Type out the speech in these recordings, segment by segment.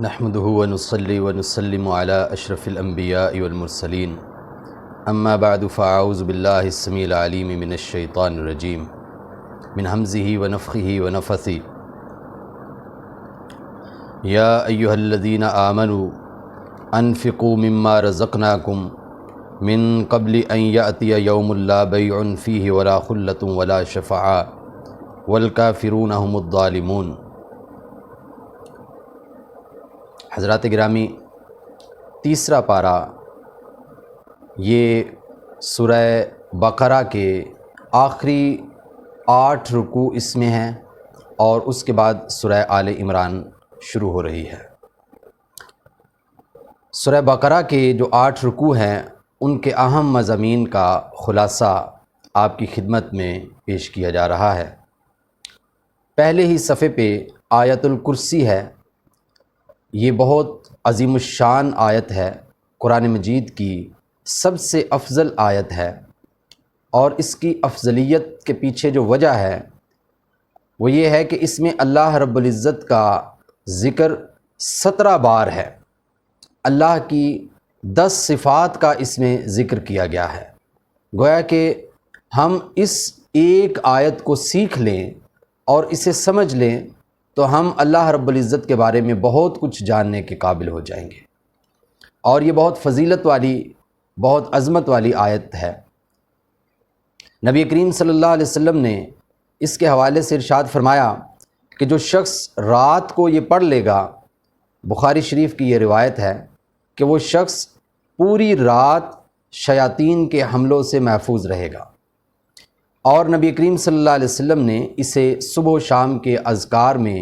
نحمده ونصلي ونسلم على أشرف الأنبياء والمرسلين أما بعد فأعوذ بالله السميع العليم من الشيطان الرجيم من همزه ونفخه ونفثه يا أيها الذين آمنوا أنفقوا مما رزقناكم من قبل أن يأتي يوم لا بيع فيه ولا خلة ولا شفاعة والكافرون هم الظالمون۔ حضرات گرامی، تیسرا پارہ یہ سورہ بقرہ کے آخری 8 رکوع اس میں ہیں اور اس کے بعد سورہ آل عمران شروع ہو رہی ہے۔ سورہ بقرہ کے جو 8 رکوع ہیں ان کے اہم مضامین کا خلاصہ آپ کی خدمت میں پیش کیا جا رہا ہے۔ پہلے ہی صفحے پہ آیت الکرسی ہے۔ یہ بہت عظیم الشان آیت ہے، قرآن مجید کی سب سے افضل آیت ہے، اور اس کی افضلیت کے پیچھے جو وجہ ہے وہ یہ ہے کہ اس میں اللہ رب العزت کا ذکر 17 بار ہے۔ اللہ کی 10 صفات کا اس میں ذکر کیا گیا ہے۔ گویا کہ ہم اس ایک آیت کو سیکھ لیں اور اسے سمجھ لیں تو ہم اللہ رب العزت کے بارے میں بہت کچھ جاننے کے قابل ہو جائیں گے، اور یہ بہت فضیلت والی، بہت عظمت والی آیت ہے۔ نبی کریم صلی اللہ علیہ وسلم نے اس کے حوالے سے ارشاد فرمایا کہ جو شخص رات کو یہ پڑھ لے گا، بخاری شریف کی یہ روایت ہے کہ وہ شخص پوری رات شیاطین کے حملوں سے محفوظ رہے گا، اور نبی کریم صلی اللہ علیہ وسلم نے اسے صبح و شام کے اذکار میں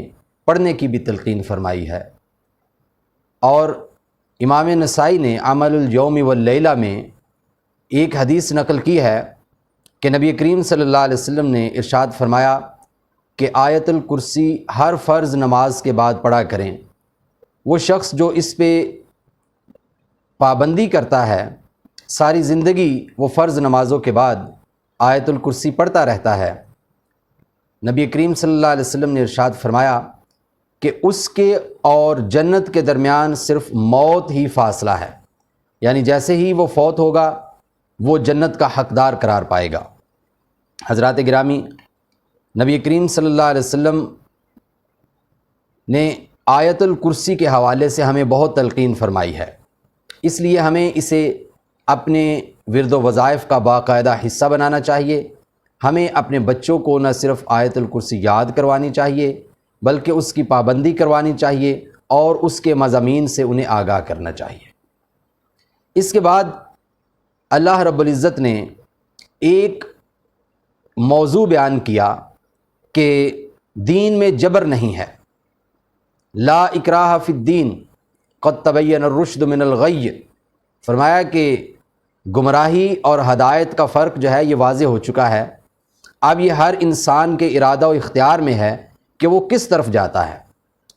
پڑھنے کی بھی تلقین فرمائی ہے۔ اور امام نسائی نے عمل الیوم واللیلہ میں ایک حدیث نقل کی ہے کہ نبی کریم صلی اللہ علیہ وسلم نے ارشاد فرمایا کہ آیت الکرسی ہر فرض نماز کے بعد پڑھا کریں۔ وہ شخص جو اس پہ پابندی کرتا ہے، ساری زندگی وہ فرض نمازوں کے بعد آیت الکرسی پڑھتا رہتا ہے، نبی کریم صلی اللہ علیہ وسلم نے ارشاد فرمایا کہ اس کے اور جنت کے درمیان صرف موت ہی فاصلہ ہے، یعنی جیسے ہی وہ فوت ہوگا وہ جنت کا حقدار قرار پائے گا۔ حضرات گرامی، نبی کریم صلی اللہ علیہ وسلم نے آیت الکرسی کے حوالے سے ہمیں بہت تلقین فرمائی ہے، اس لیے ہمیں اسے اپنے ورد و وظائف کا باقاعدہ حصہ بنانا چاہیے۔ ہمیں اپنے بچوں کو نہ صرف آیت الکرسی یاد کروانی چاہیے بلکہ اس کی پابندی کروانی چاہیے اور اس کے مضامین سے انہیں آگاہ کرنا چاہیے۔ اس کے بعد اللہ رب العزت نے ایک موضوع بیان کیا کہ دین میں جبر نہیں ہے، لا اکراہ فی الدین قد تبین الرشد من الغی۔ فرمایا کہ گمراہی اور ہدایت کا فرق جو ہے یہ واضح ہو چکا ہے، اب یہ ہر انسان کے ارادہ و اختیار میں ہے کہ وہ کس طرف جاتا ہے۔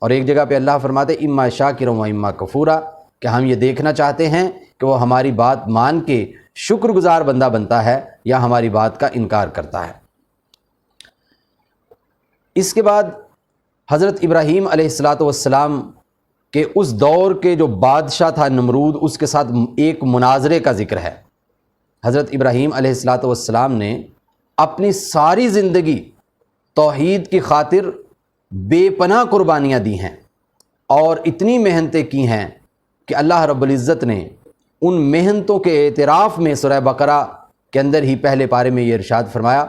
اور ایک جگہ پہ اللہ فرماتے اما شاکرا و اما کفورا، کہ ہم یہ دیکھنا چاہتے ہیں کہ وہ ہماری بات مان کے شکر گزار بندہ بنتا ہے یا ہماری بات کا انکار کرتا ہے۔ اس کے بعد حضرت ابراہیم علیہ السلام کہ اس دور کے جو بادشاہ تھا نمرود، اس کے ساتھ ایک مناظرے کا ذکر ہے۔ حضرت ابراہیم علیہ السلام نے اپنی ساری زندگی توحید کی خاطر بے پناہ قربانیاں دی ہیں اور اتنی محنتیں کی ہیں کہ اللہ رب العزت نے ان محنتوں کے اعتراف میں سورہ بقرہ کے اندر ہی پہلے پارے میں یہ ارشاد فرمایا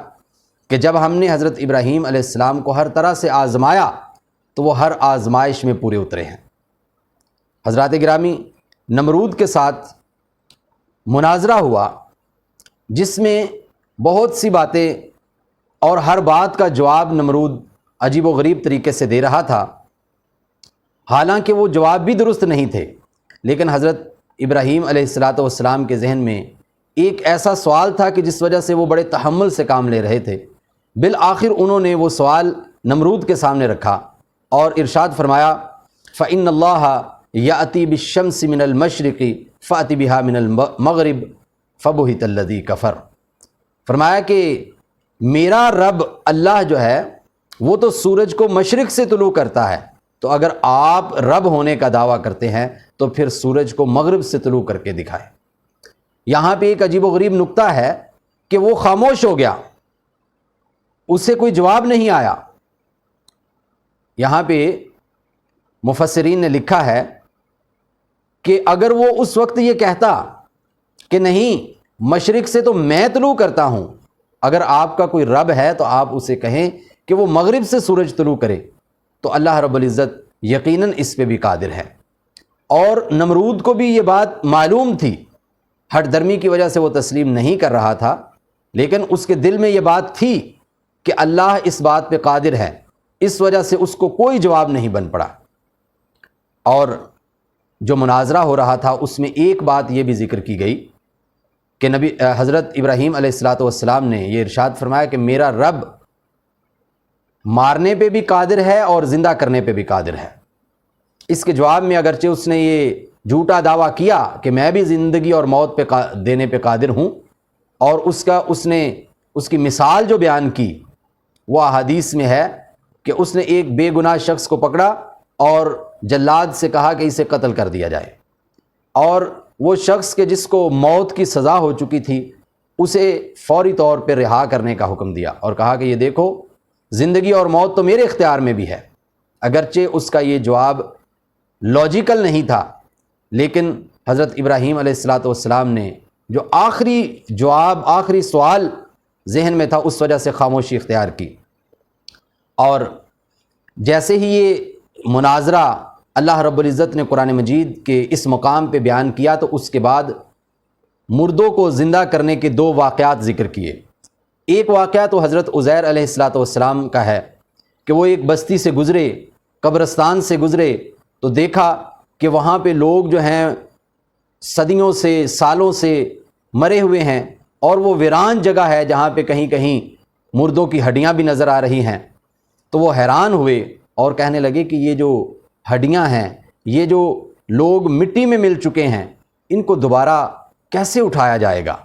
کہ جب ہم نے حضرت ابراہیم علیہ السلام کو ہر طرح سے آزمایا تو وہ ہر آزمائش میں پورے اترے ہیں۔ حضرات گرامی، نمرود کے ساتھ مناظرہ ہوا جس میں بہت سی باتیں اور ہر بات کا جواب نمرود عجیب و غریب طریقے سے دے رہا تھا، حالانکہ وہ جواب بھی درست نہیں تھے، لیکن حضرت ابراہیم علیہ السلام کے ذہن میں ایک ایسا سوال تھا کہ جس وجہ سے وہ بڑے تحمل سے کام لے رہے تھے۔ بالآخر انہوں نے وہ سوال نمرود کے سامنے رکھا اور ارشاد فرمایا فَإِنَّ اللَّهَ یأتی بالشمس من المشرق فأت بها من المغرب فبہت الذی کفر۔ فرمایا کہ میرا رب اللہ جو ہے وہ تو سورج کو مشرق سے طلوع کرتا ہے تو اگر آپ رب ہونے کا دعویٰ کرتے ہیں تو پھر سورج کو مغرب سے طلوع کر کے دکھائیں۔ یہاں پہ ایک عجیب و غریب نکتہ ہے کہ وہ خاموش ہو گیا، اسے کوئی جواب نہیں آیا۔ یہاں پہ مفسرین نے لکھا ہے کہ اگر وہ اس وقت یہ کہتا کہ نہیں مشرق سے تو میں طلوع کرتا ہوں، اگر آپ کا کوئی رب ہے تو آپ اسے کہیں کہ وہ مغرب سے سورج طلوع کرے، تو اللہ رب العزت یقیناً اس پہ بھی قادر ہے۔ اور نمرود کو بھی یہ بات معلوم تھی، ہٹ درمی کی وجہ سے وہ تسلیم نہیں کر رہا تھا، لیکن اس کے دل میں یہ بات تھی کہ اللہ اس بات پہ قادر ہے، اس وجہ سے اس کو کوئی جواب نہیں بن پڑا۔ اور جو مناظرہ ہو رہا تھا اس میں ایک بات یہ بھی ذکر کی گئی کہ حضرت ابراہیم علیہ السلام نے یہ ارشاد فرمایا کہ میرا رب مارنے پہ بھی قادر ہے اور زندہ کرنے پہ بھی قادر ہے۔ اس کے جواب میں اگرچہ اس نے یہ جھوٹا دعویٰ کیا کہ میں بھی زندگی اور موت پہ دینے پہ قادر ہوں، اور اس نے اس کی مثال جو بیان کی وہ احادیث میں ہے کہ اس نے ایک بے گناہ شخص کو پکڑا اور جلاد سے کہا کہ اسے قتل کر دیا جائے، اور وہ شخص کہ جس کو موت کی سزا ہو چکی تھی اسے فوری طور پہ رہا کرنے کا حکم دیا اور کہا کہ یہ دیکھو زندگی اور موت تو میرے اختیار میں بھی ہے۔ اگرچہ اس کا یہ جواب لاجیکل نہیں تھا، لیکن حضرت ابراہیم علیہ السلام نے جو آخری سوال ذہن میں تھا اس وجہ سے خاموشی اختیار کی۔ اور جیسے ہی یہ مناظرہ اللہ رب العزت نے قرآن مجید کے اس مقام پہ بیان کیا تو اس کے بعد مردوں کو زندہ کرنے کے دو واقعات ذکر کیے۔ ایک واقعہ تو حضرت عزیر علیہ السلام کا ہے کہ وہ ایک بستی سے گزرے، قبرستان سے گزرے تو دیکھا کہ وہاں پہ لوگ جو ہیں صدیوں سے سالوں سے مرے ہوئے ہیں، اور وہ ویران جگہ ہے جہاں پہ کہیں کہیں مردوں کی ہڈیاں بھی نظر آ رہی ہیں۔ تو وہ حیران ہوئے اور کہنے لگے کہ یہ جو ہڈیاں ہیں، یہ جو لوگ مٹی میں مل چکے ہیں، ان کو دوبارہ کیسے اٹھایا جائے گا؟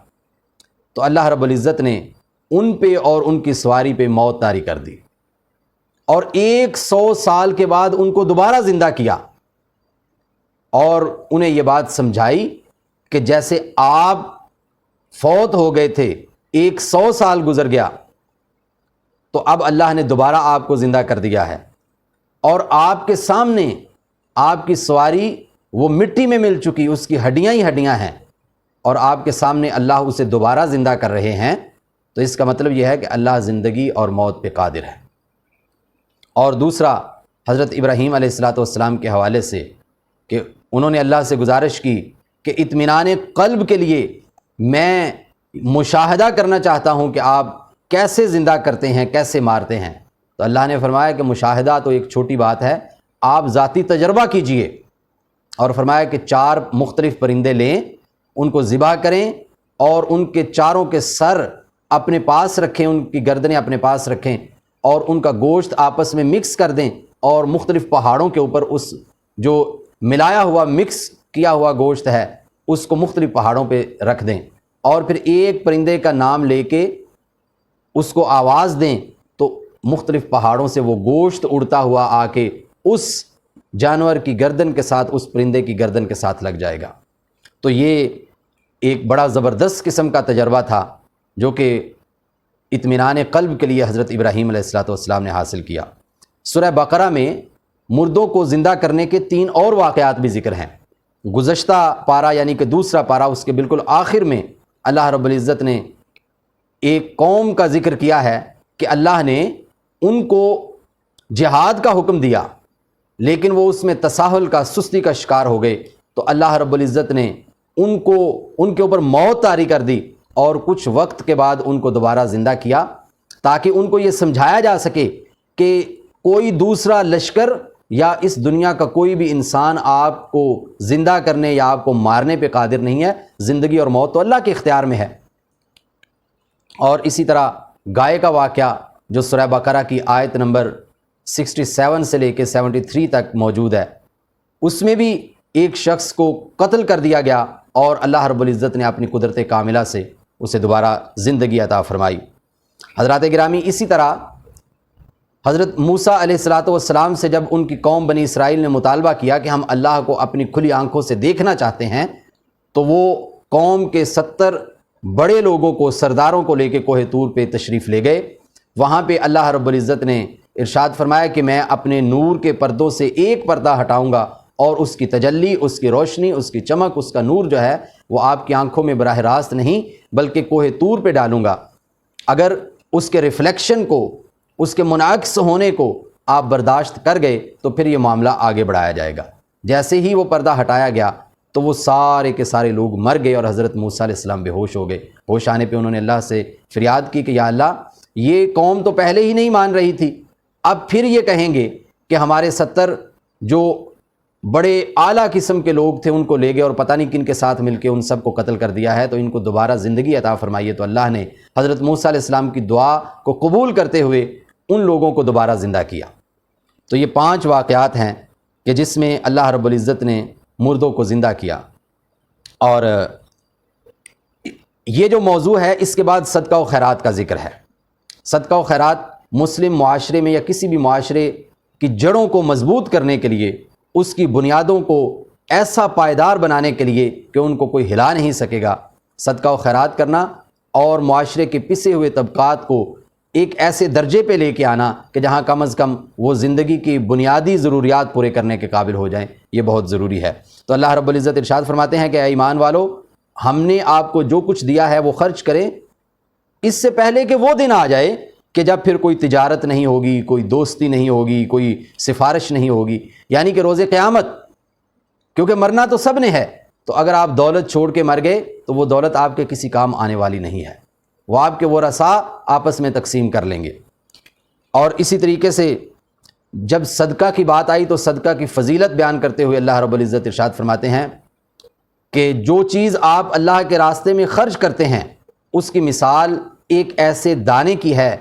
تو اللہ رب العزت نے ان پہ اور ان کی سواری پہ موت طاری کر دی، اور 100 سال کے بعد ان کو دوبارہ زندہ کیا، اور انہیں یہ بات سمجھائی کہ جیسے آپ فوت ہو گئے تھے، 100 سال گزر گیا، تو اب اللہ نے دوبارہ آپ کو زندہ کر دیا ہے، اور آپ کے سامنے آپ کی سواری وہ مٹی میں مل چکی، اس کی ہڈیاں ہی ہڈیاں ہیں، اور آپ کے سامنے اللہ اسے دوبارہ زندہ کر رہے ہیں۔ تو اس کا مطلب یہ ہے کہ اللہ زندگی اور موت پہ قادر ہے۔ اور دوسرا حضرت ابراہیم علیہ السلام کے حوالے سے کہ انہوں نے اللہ سے گزارش کی کہ اطمینان قلب کے لیے میں مشاہدہ کرنا چاہتا ہوں کہ آپ کیسے زندہ کرتے ہیں، کیسے مارتے ہیں۔ تو اللہ نے فرمایا کہ مشاہدہ تو ایک چھوٹی بات ہے، آپ ذاتی تجربہ کیجئے، اور فرمایا کہ 4 مختلف پرندے لیں، ان کو ذبح کریں اور ان کے چاروں کے سر اپنے پاس رکھیں، ان کی گردنیں اپنے پاس رکھیں، اور ان کا گوشت آپس میں مکس کر دیں، اور مختلف پہاڑوں کے اوپر اس جو ملایا ہوا مکس کیا ہوا گوشت ہے اس کو مختلف پہاڑوں پہ رکھ دیں، اور پھر ایک پرندے کا نام لے کے اس کو آواز دیں تو مختلف پہاڑوں سے وہ گوشت اڑتا ہوا آ کے اس جانور کی گردن کے ساتھ، اس پرندے کی گردن کے ساتھ لگ جائے گا۔ تو یہ ایک بڑا زبردست قسم کا تجربہ تھا جو کہ اطمینان قلب کے لیے حضرت ابراہیم علیہ السلام نے حاصل کیا۔ سورہ بقرہ میں مردوں کو زندہ کرنے کے 3 اور واقعات بھی ذکر ہیں۔ گزشتہ پارہ یعنی کہ دوسرا پارہ، اس کے بالکل آخر میں اللہ رب العزت نے ایک قوم کا ذکر کیا ہے کہ اللہ نے ان کو جہاد کا حکم دیا، لیکن وہ اس میں تساہل کا، سستی کا شکار ہو گئے، تو اللہ رب العزت نے ان کے اوپر موت طاری کر دی، اور کچھ وقت کے بعد ان کو دوبارہ زندہ کیا، تاکہ ان کو یہ سمجھایا جا سکے کہ کوئی دوسرا لشکر یا اس دنیا کا کوئی بھی انسان آپ کو زندہ کرنے یا آپ کو مارنے پہ قادر نہیں ہے، زندگی اور موت تو اللہ کے اختیار میں ہے۔ اور اسی طرح گائے کا واقعہ جو سورہ بقرہ کی آیت نمبر 67 سے لے کے 73 تک موجود ہے، اس میں بھی ایک شخص کو قتل کر دیا گیا، اور اللہ رب العزت نے اپنی قدرت کاملہ سے اسے دوبارہ زندگی عطا فرمائی۔ حضرات گرامی، اسی طرح حضرت موسیٰ علیہ السلام سے جب ان کی قوم بنی اسرائیل نے مطالبہ کیا کہ ہم اللہ کو اپنی کھلی آنکھوں سے دیکھنا چاہتے ہیں، تو وہ قوم کے 70 بڑے لوگوں کو، سرداروں کو لے کے کوہ طور پہ تشریف لے گئے۔ وہاں پہ اللہ رب العزت نے ارشاد فرمایا کہ میں اپنے نور کے پردوں سے ایک پردہ ہٹاؤں گا، اور اس کی تجلی، اس کی روشنی، اس کی چمک، اس کا نور جو ہے وہ آپ کی آنکھوں میں براہ راست نہیں بلکہ کوہ طور پہ ڈالوں گا۔ اگر اس کے ریفلیکشن کو، اس کے منعکس ہونے کو آپ برداشت کر گئے تو پھر یہ معاملہ آگے بڑھایا جائے گا۔ جیسے ہی وہ پردہ ہٹایا گیا تو وہ سارے کے سارے لوگ مر گئے اور حضرت موسیٰ علیہ السلام بے ہوش ہو گئے۔ ہوش آنے پہ انہوں نے اللہ سے فریاد کی کہ یا اللہ، یہ قوم تو پہلے ہی نہیں مان رہی تھی، اب پھر یہ کہیں گے کہ ہمارے 70 جو بڑے اعلیٰ قسم کے لوگ تھے ان کو لے گئے اور پتہ نہیں کن کے ساتھ مل کے ان سب کو قتل کر دیا ہے، تو ان کو دوبارہ زندگی عطا فرمائیے۔ تو اللہ نے حضرت موسیٰ علیہ السلام کی دعا کو قبول کرتے ہوئے ان لوگوں کو دوبارہ زندہ کیا۔ تو یہ 5 واقعات ہیں کہ جس میں اللہ رب العزت نے مردوں کو زندہ کیا۔ اور یہ جو موضوع ہے اس کے بعد صدقہ و خیرات کا ذکر ہے۔ صدقہ و خیرات مسلم معاشرے میں یا کسی بھی معاشرے کی جڑوں کو مضبوط کرنے کے لیے، اس کی بنیادوں کو ایسا پائیدار بنانے کے لیے کہ ان کو کوئی ہلا نہیں سکے گا، صدقہ و خیرات کرنا اور معاشرے کے پسے ہوئے طبقات کو ایک ایسے درجے پہ لے کے آنا کہ جہاں کم از کم وہ زندگی کی بنیادی ضروریات پورے کرنے کے قابل ہو جائیں، یہ بہت ضروری ہے۔ تو اللہ رب العزت ارشاد فرماتے ہیں کہ اے ایمان والو، ہم نے آپ کو جو کچھ دیا ہے وہ خرچ کریں، اس سے پہلے کہ وہ دن آ جائے کہ جب پھر کوئی تجارت نہیں ہوگی، کوئی دوستی نہیں ہوگی، کوئی سفارش نہیں ہوگی، یعنی کہ روز قیامت، کیونکہ مرنا تو سب نے ہے۔ تو اگر آپ دولت چھوڑ کے مر گئے تو وہ دولت آپ کے کسی کام آنے والی نہیں ہے، وہ آپ کے ورثاء آپس میں تقسیم کر لیں گے۔ اور اسی طریقے سے جب صدقہ کی بات آئی تو صدقہ کی فضیلت بیان کرتے ہوئے اللہ رب العزت ارشاد فرماتے ہیں کہ جو چیز آپ اللہ کے راستے میں خرچ کرتے ہیں اس کی مثال ایک ایسے دانے کی ہے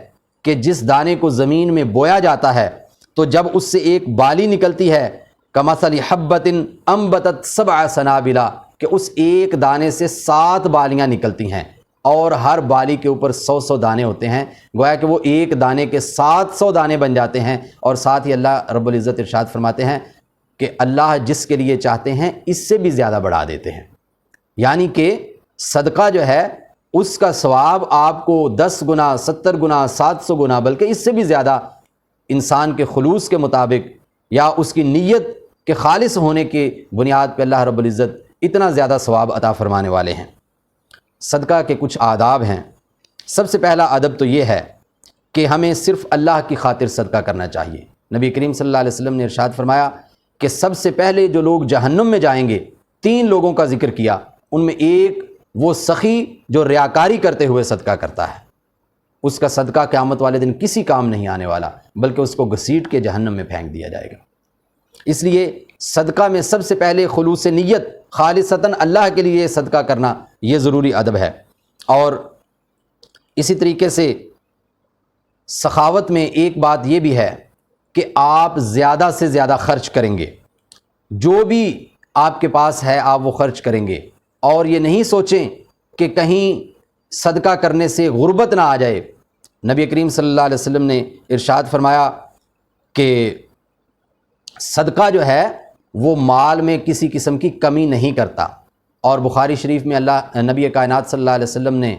کہ جس دانے کو زمین میں بویا جاتا ہے تو جب اس سے ایک بالی نکلتی ہے، کمثل حبۃ انبتت 7 سنابل، کہ اس ایک دانے سے 7 بالیاں نکلتی ہیں اور ہر بالی کے اوپر 100 دانے ہوتے ہیں، گویا کہ وہ ایک دانے کے 700 دانے بن جاتے ہیں۔ اور ساتھ ہی اللہ رب العزت ارشاد فرماتے ہیں کہ اللہ جس کے لیے چاہتے ہیں اس سے بھی زیادہ بڑھا دیتے ہیں، یعنی کہ صدقہ جو ہے اس کا ثواب آپ کو 10 گنا، 70 گنا، 700 گنا، بلکہ اس سے بھی زیادہ انسان کے خلوص کے مطابق یا اس کی نیت کے خالص ہونے کے بنیاد پہ اللہ رب العزت اتنا زیادہ ثواب عطا فرمانے والے ہیں۔ صدقہ کے کچھ آداب ہیں۔ سب سے پہلا ادب تو یہ ہے کہ ہمیں صرف اللہ کی خاطر صدقہ کرنا چاہیے۔ نبی کریم صلی اللہ علیہ وسلم نے ارشاد فرمایا کہ سب سے پہلے جو لوگ جہنم میں جائیں گے، 3 لوگوں کا ذکر کیا، ان میں ایک وہ سخی جو ریاکاری کرتے ہوئے صدقہ کرتا ہے، اس کا صدقہ قیامت والے دن کسی کام نہیں آنے والا، بلکہ اس کو گھسیٹ کے جہنم میں پھینک دیا جائے گا۔ اس لیے صدقہ میں سب سے پہلے خلوص نیت، خالصتاً اللہ کے لیے صدقہ کرنا، یہ ضروری ادب ہے۔ اور اسی طریقے سے سخاوت میں ایک بات یہ بھی ہے کہ آپ زیادہ سے زیادہ خرچ کریں گے، جو بھی آپ کے پاس ہے آپ وہ خرچ کریں گے، اور یہ نہیں سوچیں کہ کہیں صدقہ کرنے سے غربت نہ آ جائے۔ نبی کریم صلی اللہ علیہ وسلم نے ارشاد فرمایا کہ صدقہ جو ہے وہ مال میں کسی قسم کی کمی نہیں کرتا، اور بخاری شریف میں نبی کائنات صلی اللہ علیہ وسلم نے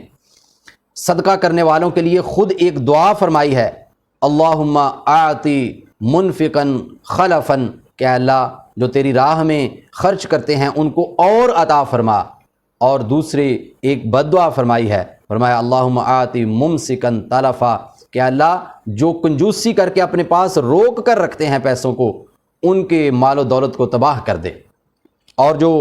صدقہ کرنے والوں کے لیے خود ایک دعا فرمائی ہے، اللہم اعطی منفقا خلفا، کہ اللہ جو تیری راہ میں خرچ کرتے ہیں ان کو اور عطا فرما۔ اور دوسرے ایک بد دعا فرمائی ہے، فرمایا اللہم آتی ممسکا تلفا، کہ اللہ جو کنجوسی کر کے اپنے پاس روک کر رکھتے ہیں پیسوں کو، ان کے مال و دولت کو تباہ کر دے۔ اور جو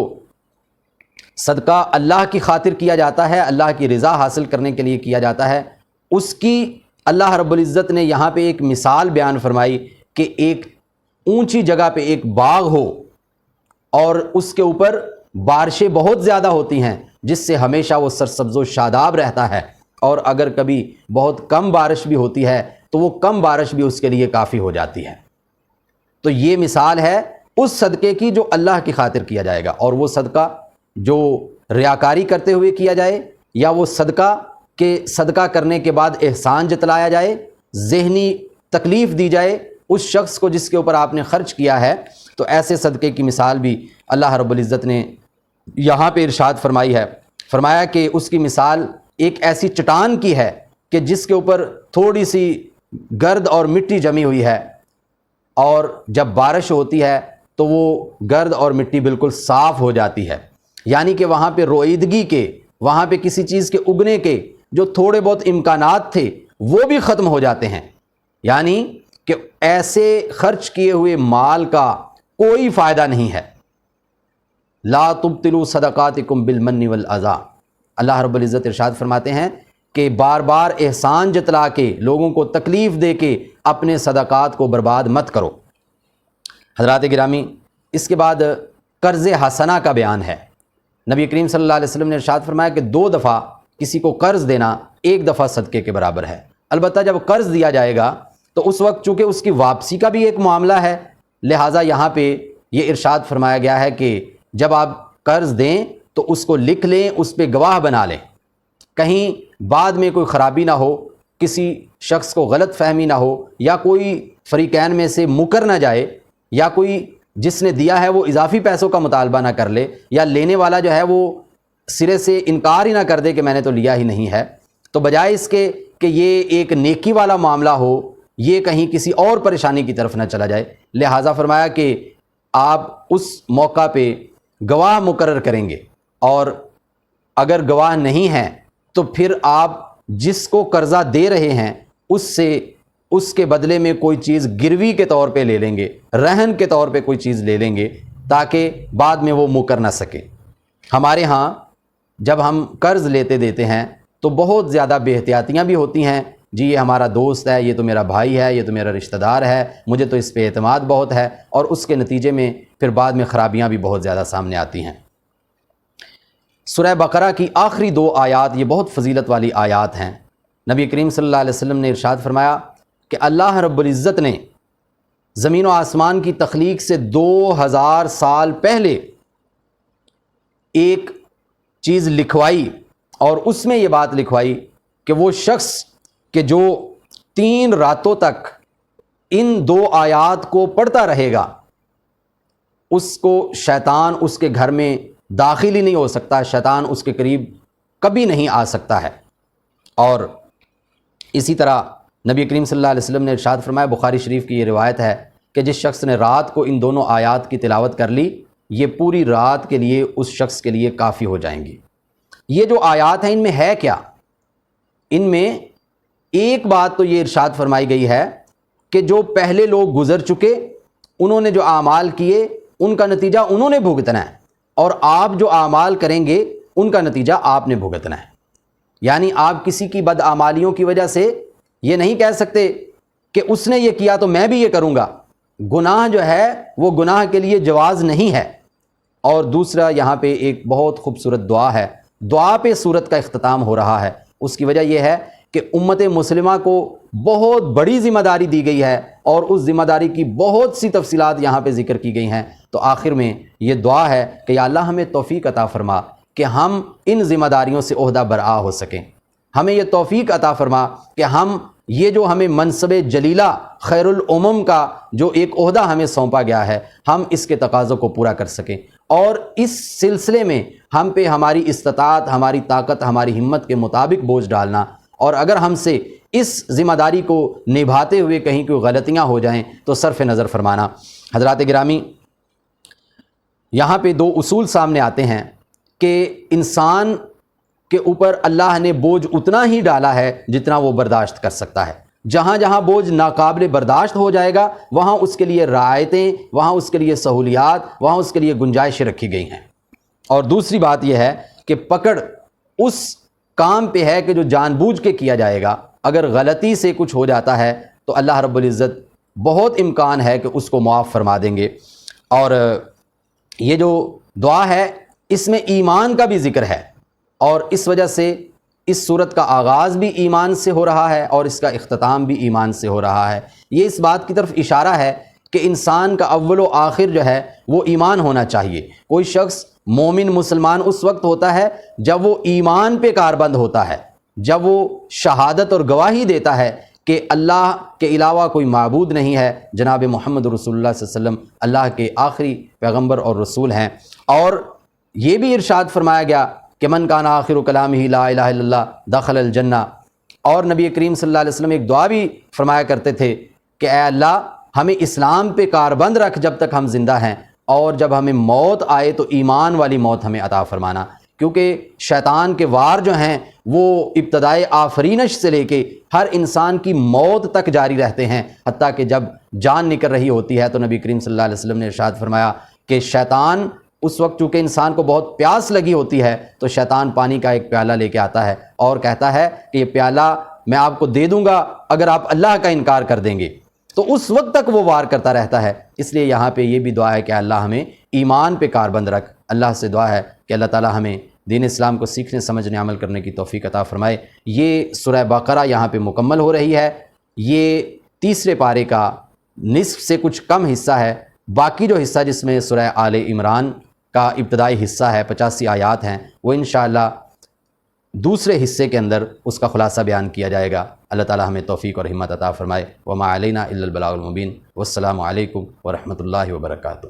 صدقہ اللہ کی خاطر کیا جاتا ہے، اللہ کی رضا حاصل کرنے کے لیے کیا جاتا ہے، اس کی اللہ رب العزت نے یہاں پہ ایک مثال بیان فرمائی کہ ایک اونچی جگہ پہ ایک باغ ہو اور اس کے اوپر بارشیں بہت زیادہ ہوتی ہیں جس سے ہمیشہ وہ سرسبز و شاداب رہتا ہے، اور اگر کبھی بہت کم بارش بھی ہوتی ہے تو وہ کم بارش بھی اس کے لیے کافی ہو جاتی ہے۔ تو یہ مثال ہے اس صدقے کی جو اللہ کی خاطر کیا جائے گا، اور وہ صدقہ جو ریاکاری کرتے ہوئے کیا جائے، یا وہ صدقہ کہ صدقہ کرنے کے بعد احسان جتلایا جائے، ذہنی تکلیف دی جائے اس شخص کو جس کے اوپر آپ نے خرچ کیا ہے، تو ایسے صدقے کی مثال بھی اللہ رب العزت نے یہاں پہ ارشاد فرمائی ہے۔ فرمایا کہ اس کی مثال ایک ایسی چٹان کی ہے کہ جس کے اوپر تھوڑی سی گرد اور مٹی جمی ہوئی ہے، اور جب بارش ہوتی ہے تو وہ گرد اور مٹی بالکل صاف ہو جاتی ہے، یعنی کہ وہاں پہ روئیدگی کے، وہاں پہ کسی چیز کے اگنے کے جو تھوڑے بہت امکانات تھے وہ بھی ختم ہو جاتے ہیں۔ یعنی کہ ایسے خرچ کیے ہوئے مال کا کوئی فائدہ نہیں ہے۔ لا تبطلوا صدقاتکم بالمن والاذی، اللہ رب العزت ارشاد فرماتے ہیں کہ بار بار احسان جتلا کے، لوگوں کو تکلیف دے کے اپنے صدقات کو برباد مت کرو۔ حضرات گرامی، اس کے بعد قرض حسنہ کا بیان ہے۔ نبی کریم صلی اللہ علیہ وسلم نے ارشاد فرمایا کہ 2 دفعہ کسی کو قرض دینا 1 دفعہ صدقے کے برابر ہے۔ البتہ جب قرض دیا جائے گا تو اس وقت چونکہ اس کی واپسی کا بھی ایک معاملہ ہے، لہٰذا یہاں پہ یہ ارشاد فرمایا گیا ہے کہ جب آپ قرض دیں تو اس کو لکھ لیں، اس پہ گواہ بنا لیں، کہیں بعد میں کوئی خرابی نہ ہو، کسی شخص کو غلط فہمی نہ ہو، یا کوئی فریقین میں سے مکر نہ جائے، یا کوئی جس نے دیا ہے وہ اضافی پیسوں کا مطالبہ نہ کر لے، یا لینے والا جو ہے وہ سرے سے انکار ہی نہ کر دے کہ میں نے تو لیا ہی نہیں ہے۔ تو بجائے اس کے کہ یہ ایک نیکی والا معاملہ ہو، یہ کہیں کسی اور پریشانی کی طرف نہ چلا جائے، لہٰذا فرمایا کہ آپ اس موقع پہ گواہ مقرر کریں گے، اور اگر گواہ نہیں ہیں تو پھر آپ جس کو قرضہ دے رہے ہیں اس کے بدلے میں کوئی چیز گروی کے طور پہ لے لیں گے، رہن کے طور پہ کوئی چیز لے لیں گے، تاکہ بعد میں وہ مکر نہ سکے۔ ہمارے ہاں جب ہم قرض لیتے دیتے ہیں تو بہت زیادہ بے احتیاطیاں بھی ہوتی ہیں، جی یہ ہمارا دوست ہے، یہ تو میرا بھائی ہے، یہ تو میرا رشتہ دار ہے، مجھے تو اس پہ اعتماد بہت ہے، اور اس کے نتیجے میں پھر بعد میں خرابیاں بھی بہت زیادہ سامنے آتی ہیں۔ سورہ بقرہ کی آخری 2 آیات یہ بہت فضیلت والی آیات ہیں۔ نبی کریم صلی اللہ علیہ وسلم نے ارشاد فرمایا کہ اللہ رب العزت نے زمین و آسمان کی تخلیق سے 2000 سال پہلے ایک چیز لکھوائی، اور اس میں یہ بات لکھوائی کہ وہ شخص کہ جو 3 راتوں تک ان 2 آیات کو پڑھتا رہے گا، اس کو شیطان اس کے گھر میں داخل ہی نہیں ہو سکتا، شیطان اس کے قریب کبھی نہیں آ سکتا ہے۔ اور اسی طرح نبی کریم صلی اللہ علیہ وسلم نے ارشاد فرمایا، بخاری شریف کی یہ روایت ہے کہ جس شخص نے رات کو ان دونوں آیات کی تلاوت کر لی، یہ پوری رات کے لیے اس شخص کے لیے کافی ہو جائیں گی۔ یہ جو آیات ہیں ان میں ہے کیا؟ ان میں ایک بات تو یہ ارشاد فرمائی گئی ہے کہ جو پہلے لوگ گزر چکے، انہوں نے جو اعمال کیے ان کا نتیجہ انہوں نے بھگتنا ہے، اور آپ جو اعمال کریں گے ان کا نتیجہ آپ نے بھگتنا ہے۔ یعنی آپ کسی کی بدعمالیوں کی وجہ سے یہ نہیں کہہ سکتے کہ اس نے یہ کیا تو میں بھی یہ کروں گا۔ گناہ جو ہے وہ گناہ کے لیے جواز نہیں ہے۔ اور دوسرا یہاں پہ ایک بہت خوبصورت دعا ہے، دعا پہ سورت کا اختتام ہو رہا ہے۔ اس کی وجہ یہ ہے کہ امت مسلمہ کو بہت بڑی ذمہ داری دی گئی ہے، اور اس ذمہ داری کی بہت سی تفصیلات یہاں پہ ذکر کی گئی ہیں۔ تو آخر میں یہ دعا ہے کہ یا اللہ ہمیں توفیق عطا فرما کہ ہم ان ذمہ داریوں سے عہدہ برآ ہو سکیں، ہمیں یہ توفیق عطا فرما کہ ہم یہ جو ہمیں منصب جلیلہ خیر الامم کا جو ایک عہدہ ہمیں سونپا گیا ہے، ہم اس کے تقاضوں کو پورا کر سکیں، اور اس سلسلے میں ہم پہ ہماری استطاعت، ہماری طاقت، ہماری ہمت کے مطابق بوجھ ڈالنا، اور اگر ہم سے اس ذمہ داری کو نبھاتے ہوئے کہیں کوئی غلطیاں ہو جائیں تو صرف نظر فرمانا۔ حضرات گرامی، یہاں پہ 2 اصول سامنے آتے ہیں کہ انسان کے اوپر اللہ نے بوجھ اتنا ہی ڈالا ہے جتنا وہ برداشت کر سکتا ہے۔ جہاں جہاں بوجھ ناقابل برداشت ہو جائے گا، وہاں اس کے لیے رعایتیں، وہاں اس کے لیے سہولیات، وہاں اس کے لیے گنجائشیں رکھی گئی ہیں۔ اور دوسری بات یہ ہے کہ پکڑ اس کام پہ ہے کہ جو جان بوجھ کے کیا جائے گا۔ اگر غلطی سے کچھ ہو جاتا ہے تو اللہ رب العزت بہت امکان ہے کہ اس کو معاف فرما دیں گے۔ اور یہ جو دعا ہے اس میں ایمان کا بھی ذکر ہے، اور اس وجہ سے اس صورت کا آغاز بھی ایمان سے ہو رہا ہے اور اس کا اختتام بھی ایمان سے ہو رہا ہے۔ یہ اس بات کی طرف اشارہ ہے کہ انسان کا اول و آخر جو ہے وہ ایمان ہونا چاہیے۔ کوئی شخص مومن مسلمان اس وقت ہوتا ہے جب وہ ایمان پہ کاربند ہوتا ہے، جب وہ شہادت اور گواہی دیتا ہے کہ اللہ کے علاوہ کوئی معبود نہیں ہے، جناب محمد رسول اللہ صلی اللہ علیہ وسلم اللہ کے آخری پیغمبر اور رسول ہیں۔ اور یہ بھی ارشاد فرمایا گیا کہ من کان آخر کلامہ لا الہ الا اللہ دخل الجنہ۔ اور نبی کریم صلی اللہ علیہ وسلم ایک دعا بھی فرمایا کرتے تھے کہ اے اللہ ہمیں اسلام پہ کاربند رکھ جب تک ہم زندہ ہیں، اور جب ہمیں موت آئے تو ایمان والی موت ہمیں عطا فرمانا، کیونکہ شیطان کے وار جو ہیں وہ ابتدائے آفرینش سے لے کے ہر انسان کی موت تک جاری رہتے ہیں، حتیٰ کہ جب جان نکل رہی ہوتی ہے تو نبی کریم صلی اللہ علیہ وسلم نے ارشاد فرمایا کہ شیطان اس وقت چونکہ انسان کو بہت پیاس لگی ہوتی ہے تو شیطان پانی کا ایک پیالہ لے کے آتا ہے اور کہتا ہے کہ یہ پیالہ میں آپ کو دے دوں گا اگر آپ اللہ کا انکار کر دیں گے، تو اس وقت تک وہ وار کرتا رہتا ہے۔ اس لیے یہاں پہ یہ بھی دعا ہے کہ اللہ ہمیں ایمان پہ کاربند رکھ۔ اللہ سے دعا ہے کہ اللہ تعالی ہمیں دین اسلام کو سیکھنے سمجھنے عمل کرنے کی توفیق عطا فرمائے۔ یہ سورہ بقرہ یہاں پہ مکمل ہو رہی ہے، یہ تیسرے پارے کا نصف سے کچھ کم حصہ ہے، باقی جو حصہ جس میں سورہ آل عمران کا ابتدائی حصہ ہے 85 آیات ہیں، وہ انشاءاللہ دوسرے حصے کے اندر اس کا خلاصہ بیان کیا جائے گا۔ اللہ تعالی ہمیں توفیق اور ہمت عطا فرمائے۔ وما علینا الا البلاغ المبین۔ والسلام علیکم ورحمۃ اللہ وبرکاتہ۔